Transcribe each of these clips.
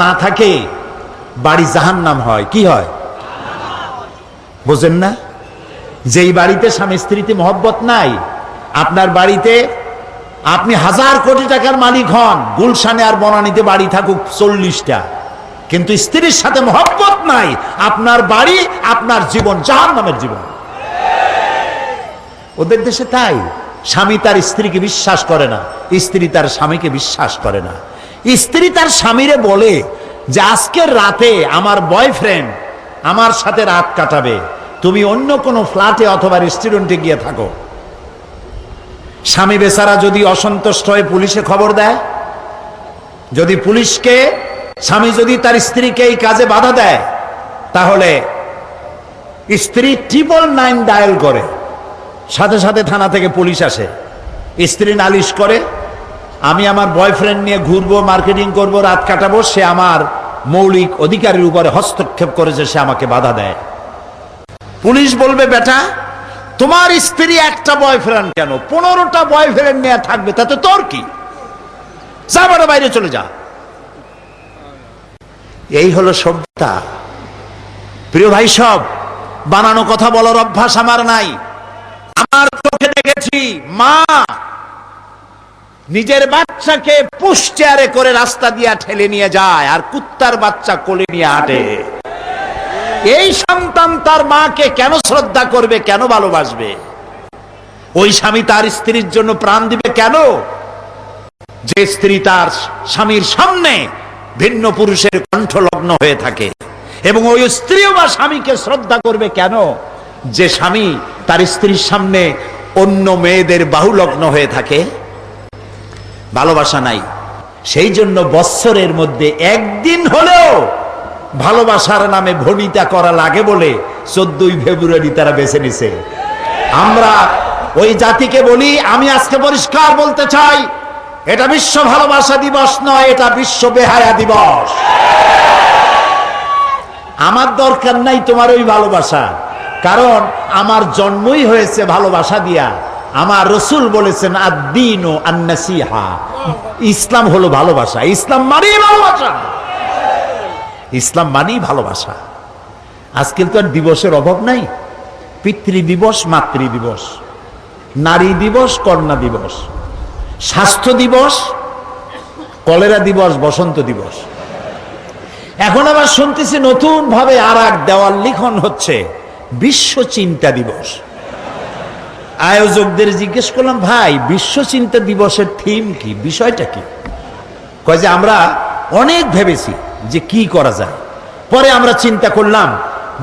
না থাকে বাড়ি জাহান্নাম হয়। কি হয় বোঝেন না? যেই বাড়িতে স্বামী স্ত্রীতে মহব্বত নাই, আপনার বাড়িতে আপনি 1000 কোটি টাকার মালিক হন, গুলশানে আর বনানীতে বাড়ি থাকুক 40টা, কিন্তু স্ত্রীর সাথে মহব্বত নাই, আপনার বাড়ি আপনার জীবন জাহান্নামের জীবন। ওদের দেশে তাই, স্বামী তার স্ত্রীকে বিশ্বাস করে না, স্ত্রী তার স্বামীকে বিশ্বাস করে না। স্ত্রী তার স্বামীরে বলে যে আজকের রাতে আমার বয়ফ্রেন্ড আমার সাথে রাত কাটাবে, তুমি অন্য কোনো ফ্ল্যাটে অথবা রেস্টুরেন্টে গিয়ে থাকো। স্বামী বেচারা যদি অসন্তুষ্ট হয়ে পুলিশে খবর দেয়, যদি পুলিশকে, স্বামী যদি তার স্ত্রীকে এই কাজে বাধা দেয়, তাহলে স্ত্রী 999 ডায়াল করে, সাথে সাথে থানা থেকে পুলিশ আসে। স্ত্রী নালিশ করে, আমি আমার বয়ফ্রেন্ড নিয়ে ঘুরবো, মার্কেটিং করব, রাত কাটাবো, সে আমার মৌলিক অধিকারের উপরে হস্তক্ষেপ করেছে, সে আমাকে বাধা দেয়। পুলিশ বলবে, বেটা তোমার স্ত্রী একটা বয়ফ্রেন্ড কেন, 15টা বয়ফ্রেন্ড নিয়ে থাকবে, তাতে তোর কি, যা বেটা বাইরে চলে যা। এই হলো সভ্যতা। প্রিয় ভাই, সব বানানো কথা বলার অভ্যাস আমার নাই। আমার চোখে দেখেছি মা নিজের বাচ্চাকে পুশ চেয়ারে করে রাস্তা দিয়ে ঠেলে নিয়ে যায়, আর কুত্তার বাচ্চা কোলে নিয়ে হাঁটে। এই সন্তান তার মাকে কেন শ্রদ্ধা করবে, কেন ভালোবাসবে? ওই স্বামী তার স্ত্রীর জন্য প্রাণ দিবে কেন? যে স্ত্রী তার স্বামীর সামনে ভিন্ন পুরুষের কণ্ঠলগ্ন হয়ে থাকে। এবং ওই স্ত্রীও বা স্বামীকে শ্রদ্ধা করবে কেন? যে স্বামী তার স্ত্রীর সামনে অন্য মেয়েদের বাহুলগ্ন হয়ে থাকে। ভালোবাসা নাই। সেই জন্য বৎসরের মধ্যে একদিন হলেও ভালোবাসার নামে ভনিতা করা লাগে বলে 14ই ফেব্রুয়ারি তারা বেছে নিছে। আমরা ওই জাতিকে বলি, আমি আজকে পরিষ্কার বলতে চাই, এটা বিশ্ব ভালোবাসা দিবস নয়, এটা বিশ্ব বেহায়া দিবস। আমার দরকার নাই তোমার ওই ভালোবাসা, কারণ আমার জন্মই হয়েছে ভালোবাসা দিয়া। আমার রসুল বলেছেন আদ-দীনু আন-নাসিহা, ইসলাম হলো ভালোবাসা। ইসলাম মানেই ভালোবাসা, ইসলাম মানেই ভালোবাসা। আজকাল তো আর দিবসের অভাব নাই। পিতৃ দিবস, মাতৃ দিবস, নারী দিবস, কন্যা দিবস, স্বাস্থ্য দিবস, কলেরা দিবস, বসন্ত দিবস। এখন আবার শুনতেছি নতুন ভাবে আর এক দেওয়াল লিখন হচ্ছে, বিশ্ব চিন্তা দিবস। আয়োজকদের জিজ্ঞেস করলাম, ভাই বিশ্ব চিন্তা দিবসের থিম কি, বিষয়টা কি? কয় যে আমরা অনেক ভেবেছি যে কি করা যায়, পরে আমরা চিন্তা করলাম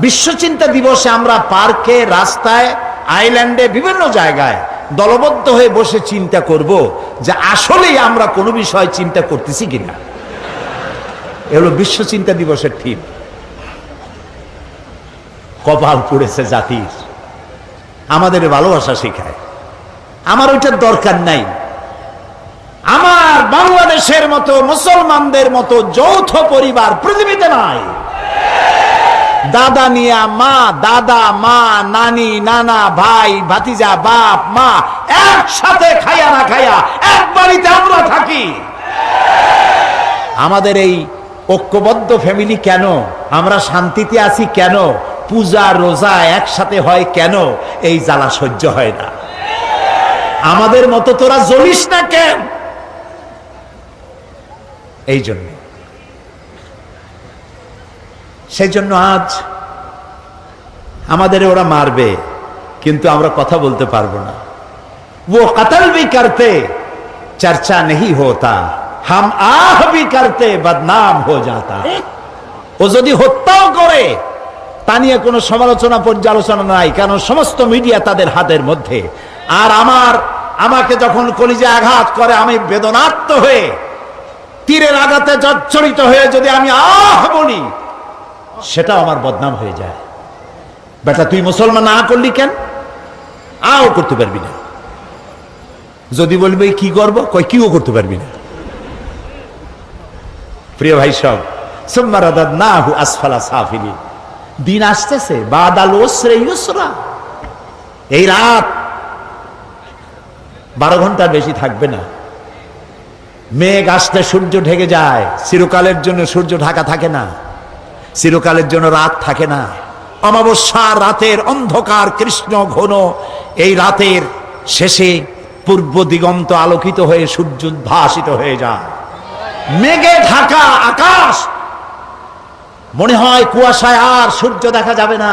বিশ্ব চিন্তা দিবসে আমরা পার্কে, রাস্তায়, আইল্যান্ডে, বিভিন্ন জায়গায় দলবদ্ধ হয়ে বসে চিন্তা করব যে আসলেই আমরা কোনো বিষয় চিন্তা করতেছি কিনা। এগুলো বিশ্ব চিন্তা দিবসের থিম। কপাল পড়েছে জাতির, আমাদের ভালোবাসা শেখায়। আমার ওইটার দরকার নাই। আমার বাংলাদেশের মতো, মুসলমানদের মতো যৌথ পরিবার পৃথিবীতে নাই। দাদা নিয়া মা, দাদা মা, নানি নানা, ভাই ভাতিজা, বাপ মা একসাথে খাইয়া না খাইয়া এক বাড়িতে আমরা থাকি। আমাদের এই ঐক্যবদ্ধ ফ্যামিলি কেন? আমরা শান্তিতে আছি কেন? পূজা রোজা একসাথে হয় কেন? এই জ্বালা সহ্য হয় না। আমাদের মতো তোরা জ্বলিস না কেন? এই জন্য, সেই জন্য আজ আমাদের ওরা মারবে, কিন্তু আমরা কথা বলতে পারবো না। वो कत्ल भी करते चर्चा नहीं होता, हम आह भी करते बदनाम हो जाता। ও যদি হত্যাও করে তা নিয়ে কোনো সমালোচনা পর্যালোচনা নাই, কারণ সমস্ত মিডিয়া তাদের হাতের মধ্যে। আর আমাকে যখন কলিজে আঘাত করে, আমি বেদনার্ত হয়ে তীরের আঘাতে জর্জরিত হয়ে যদি আমি আহ বলি, সেটাও আমার বদনাম হয়ে যায়। বেটা তুই মুসলমান না করলি কেন? আও করতে পারবি না। যদি বলবে কি করবো, কয় কিও করতে পারবি না। প্রিয় ভাই সব, সুম্মা রাদাদনাহু আসফালা সাফিলিন। দিন আসতেছে, বাদাল উসরি ইউসরা। এই রাত 12 ঘন্টার বেশি থাকবে না। মেঘ আসলে সূর্য ঢেকে যায়, চিরকালের জন্য সূর্য ঢাকা থাকে না, চিরকালের জন্য রাত থাকে না। অমাবস্যার রাতের অন্ধকার কৃষ্ণ ঘন এই রাতের শেষে পূর্ব দিগন্ত আলোকিত হয়ে সূর্য উদ্ভাসিত হয়ে যায়। মেঘে ঢাকা আকাশ, মনে হয় কুয়াশায় আর সূর্য দেখা যাবে না।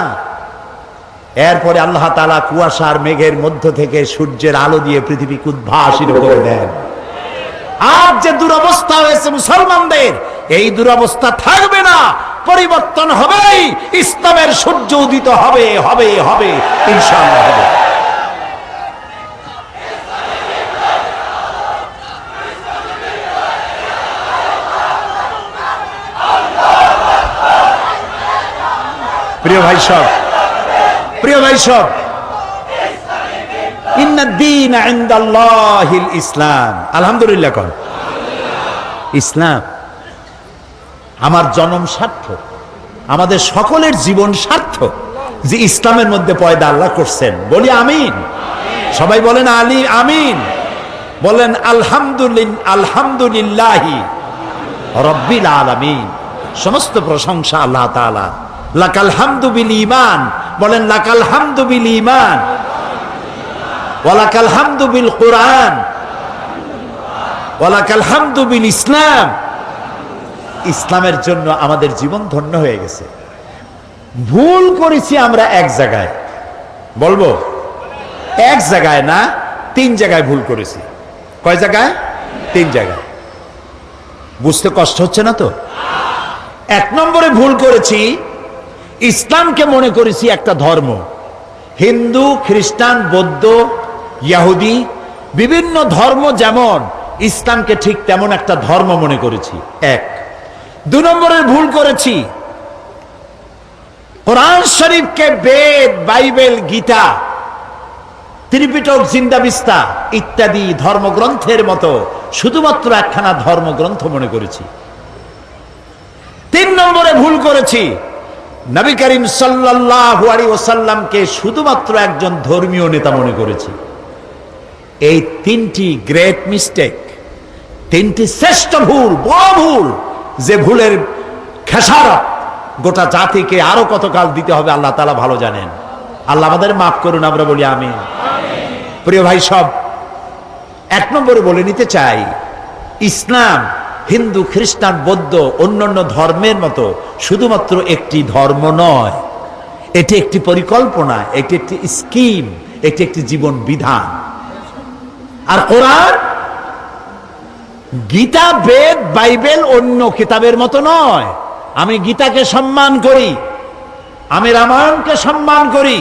এরপরে আল্লাহ তাআলা কুয়াশার মেঘের মধ্য থেকে সূর্যের আলো দিয়ে পৃথিবীকে উদ্ভাসিত করে দেন। আজ যে দুরবস্থা হয়েছে মুসলমানদের, এই দুরবস্থা থাকবে না, পরিবর্তন হবেই। ইসলামের সূর্য উদিত হবে হবে হবে ইনশাআল্লাহ হবে। প্রিয় ভাই সব, প্রিয় ভাই সব, ইন্নাদ-দীন ইনদাল্লাহিল ইসলাম। আলহামদুলিল্লাহ কোন ইসলাম। আমার জন্ম সার্থক, আমাদের সকলের জীবন সার্থক যে ইসলামের মধ্যে পয়দা আল্লাহ করছেন। বলি আমিন। সবাই বলেন আলী আমিন, বলেন আলহামদুলিল্লাহি রাব্বিল আলামিন। সমস্ত প্রশংসা আল্লাহ তাআলা। লাকাল হামদু বিল ঈমান, বলেন লাকাল হামদু বিল ঈমান ওয়া লাকাল হামদু বিল কুরআন ওয়া লাকাল হামদু বিল ইসলাম। ইসলামের জন্য আমাদের জীবন ধন্য হয়ে গেছে। ভুল করেছি আমরা এক জায়গায়, বলবো এক জায়গায় না, 3 জায়গায় ভুল করেছি। কয় জায়গায়? 3 জায়গায়। বুঝতে কষ্ট হচ্ছে না তো? 1 নম্বরে ভুল করেছি, ইসলামকে মনে করেছি একটা ধর্ম। হিন্দু, খ্রিস্টান, বৌদ্ধ, ইহুদি বিভিন্ন ধর্ম যেমন, ইসলামকে ঠিক তেমন একটা ধর্ম মনে করেছি। 1। 2 নম্বরে ভুল করেছি, কোরআন শরীফকে বেদ, বাইবেল, গীতা, ত্রিপিটক, জিন্দাবিস্তা ইত্যাদি ধর্মগ্রন্থের মতো শুধুমাত্র একখানা ধর্মগ্রন্থ মনে করেছি। 3 নম্বরে ভুল করেছি, নবী করিম সাল্লাল্লাহু আলাইহি ওয়াসাল্লামকে শুধুমাত্র একজন ধর্মীয় নেতা মনে করেছি। এই 3টি গ্রেট মিস্টেক, 3টি শ্রেষ্ঠ ভুল, বড় ভুল, যে ভুলের খেসারত গোটা জাতিকে আরো কতকাল দিতে হবে আল্লাহ তাআলা ভালো জানেন। আল্লাহ আমাদের মাফ করুন, আমরা বলি আমিন। প্রিয় ভাই সব, 1 নম্বরে বলে নিতে চাই, ইসলাম হিন্দু, খ্রিস্টান, বৌদ্ধ অন্যান্য ধর্মের মতো শুধুমাত্র একটি ধর্ম নয়, এটি একটি পরিকল্পনা, এটি একটি স্কিম, এটি একটি জীবন বিধান। আর কোরআন, গীতা, বেদ, বাইবেল অন্য কিতাবের মতো নয়। আমি গীতাকে সম্মান করি, আমি রামায়ণকে সম্মান করি,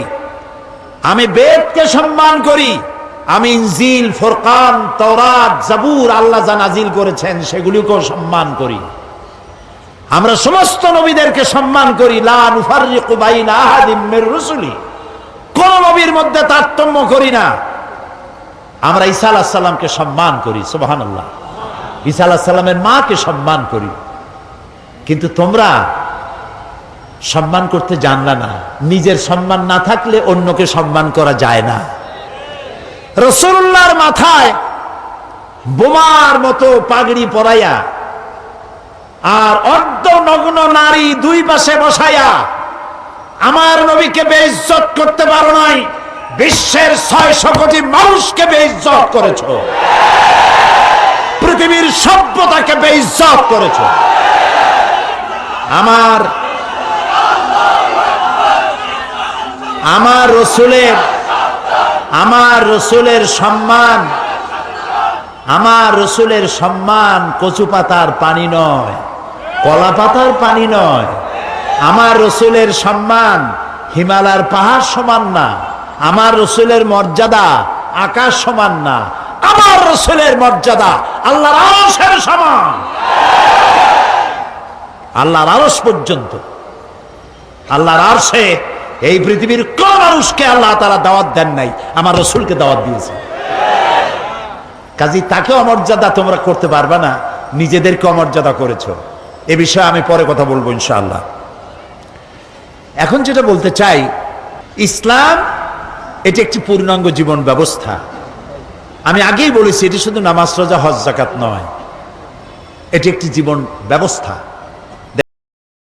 আমি বেদকে সম্মান করি, আমি ইনজিল, ফুরকান, তাওরাত, জাবুর আল্লাহ যা নাজিল করেছেন সেগুলিকেও সম্মান করি। আমরা সমস্ত নবীদেরকে সম্মান করি। লা নুফাররিকু বাইনা আহাদিম মির রুসুলি, কোন নবীর মধ্যে তারতম্য করি না। আমরা ঈসা আলাইহিস সালামকে সম্মান করি, সুবহানাল্লাহ। ঈসা আলাইহিস সালামের মাকে সম্মান করি। কিন্তু তোমরা সম্মান করতে জানলা না। নিজের সম্মান না থাকলে অন্যকে সম্মান করা যায় না। রাসূলুল্লাহর মাথায় বোমার মতো পাগড়ি পরাইয়া আর অর্ধনগ্ন নারী 2 পাশে বসাইয়া আমার নবীকে বেইজ্জত করতে পারো নাই, বিশ্বের 600 কোটি মানুষকে বেইজ্জত করেছো, পৃথিবীর সভ্যতাকে বেইজ্জত করেছো। আমার রসুলের সম্মান কচু পাতার পানি নয়, কলা পাতার পানি নয়। আমার রসুলের সম্মান হিমালয়ের পাহাড় সমান না। আমার রসুলের মর্যাদা আকাশ সমান না। আমার রসুলের মর্যাদা আল্লাহর আরশের সমান, আল্লাহর আরশ পর্যন্ত। আল্লাহর আরশে এই পৃথিবীর কোন মানুষকে আল্লাহ তাআলা দাওয়াত দেন নাই, আমার রসুলকে দাওয়াত দিয়েছে। কাজী তাকে অমর্যাদা তোমরা করতে পারবে না, নিজেদেরকে অমর্যাদা করেছো। এ বিষয়ে আমি পরে কথা বলবো ইনশাআল্লাহ। এখন যেটা বলতে চাই, ইসলাম এটি একটি পূর্ণাঙ্গ জীবন ব্যবস্থা। আমি আগেই বলেছি, এটি শুধু নামাজ, রোজা, হজ, যাকাত নয়। এটি একটি জীবন ব্যবস্থা।